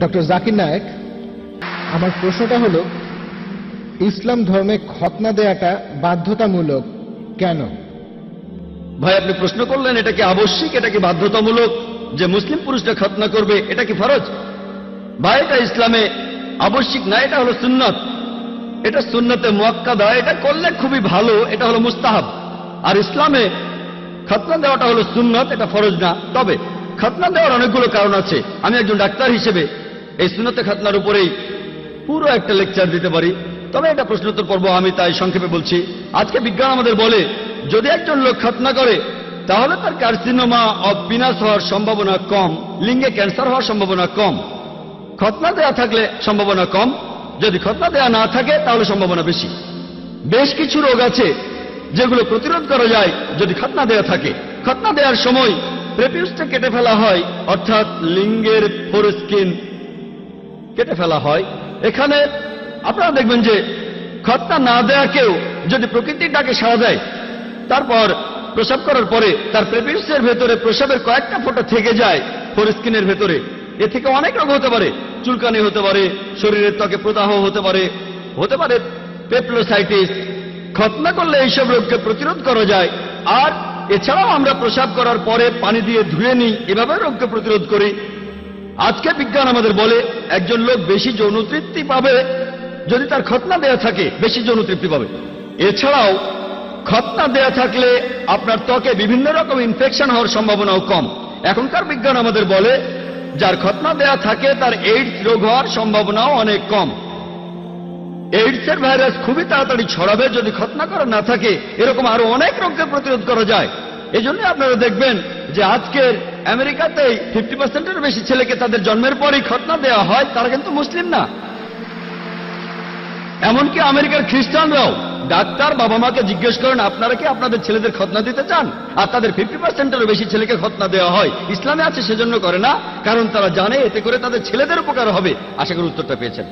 Doctor Zakir Naik, আমার প্রশ্নটা হলো, ইসলাম ধর্মে খতনা দেয়াটা বাধ্যতামূলক কেন? ভাই, আপনি প্রশ্ন করলেন এটা কি আবশ্যিক, এটা কি বাধ্যতামূলক যে মুসলিম পুরুষরা খতনা করবে, এটা কি ফরজ? ভাই, এটা ইসলামে আবশ্যিক না, এটা হলো সুন্নত। এটা সুন্নতে মুআক্কাদা, এটা করলে খুবই ভালো, এটা হলো মুস্তাহাব। আর ইসলামে খতনা দেওয়াটা হলো সুন্নত, এটা ফরজ না। তবে খতনা দেওয়ার অনেকগুলো কারণ আছে। আমি একজন ডাক্তার হিসেবে এই সুন্নতে খতনার উপরেই পুরো একটা লেকচার দিতে পারি, তবে এটা প্রশ্নোত্তর পর্ব, আমি তাই সংক্ষেপে বলছি। আজকে বিজ্ঞান আমাদের বলে, যদি একজন লোক খতনা করে তাহলে তার কার্সিনোমা অব পিনাস হওয়ার সম্ভাবনা কম, লিঙ্গে ক্যান্সার হওয়ার সম্ভাবনা কম। খতনা দেয়া থাকলে সম্ভাবনা কম, যদি খতনা দেয়া না থাকে তাহলে সম্ভাবনা বেশি। বেশ কিছু রোগ আছে যেগুলো প্রতিরোধ করা যায় যদি খতনা দেয়া থাকে। খতনা দেওয়ার সময় প্রেপিউসটা কেটে ফেলা হয়, অর্থাৎ লিঙ্গের ফোরস্কিন কেটে ফেলা হয়। এখানে আপনারা দেখবেন যে খতনা না দেয়া কেউ যদি প্রকৃতির ডাকে সাড়া দেয়, তারপর প্রসাব করার পরে তার প্রেপিউসের ভেতরে প্রসাবের কয়েকটা ফোঁটা থেকে যায় ফোরস্কিনের ভেতরে, এ থেকে অনেক রোগ হতে পারে। চুলকানি হতে পারে, শরীরের ত্বকে প্রদাহ হতে পারে, হতে পারে পেপলোসাইটিস। খতনা করলে এইসব রোগকে প্রতিরোধ করা যায়। আর এছাড়াও আমরা প্রসাব করার পরে পানি দিয়ে ধুয়ে নিই, এভাবে রোগকে প্রতিরোধ করি। আজকে বিজ্ঞান আমাদের বলে একজন লোক বেশি যৌনতৃপ্তি পাবে যদি তার খতনা দেয়া থাকে, বেশি যৌনতৃপ্তি পাবে। এছাড়াও খতনা দেয়া থাকলে আপনার ত্বকে বিভিন্ন রকম ইনফেকশন হওয়ার সম্ভাবনাও কম। এখনকার বিজ্ঞান আমাদের বলে যার খতনা দেয়া থাকে তার এইডস রোগ হওয়ার সম্ভাবনাও অনেক কম। এইডসের ভাইরাস খুবই তাড়াতাড়ি ছড়াবে যদি খতনা করা না থাকে। এরকম আরো অনেক রোগকে প্রতিরোধ করা যায়। এজন্য আপনারা দেখবেন যে আজকের আমেরিকাতেই 50%-এর বেশি ছেলেকে তাদের জন্মের পরই খতনা দেওয়া হয়, তারা কিন্তু মুসলিম না। এমনকি আমেরিকার খ্রিস্টানরাও ডাক্তার বাবা মাকে জিজ্ঞেস করেন, আপনারা কি আপনাদের ছেলেদের খতনা দিতে চান? আর তাদের 50%-এরও বেশি ছেলেকে খতনা দেওয়া হয়। ইসলামে আছে সেজন্য করে না, কারণ তারা জানে এতে করে তাদের ছেলেদের উপকার হবে। আশা করি উত্তরটা পেয়েছেন।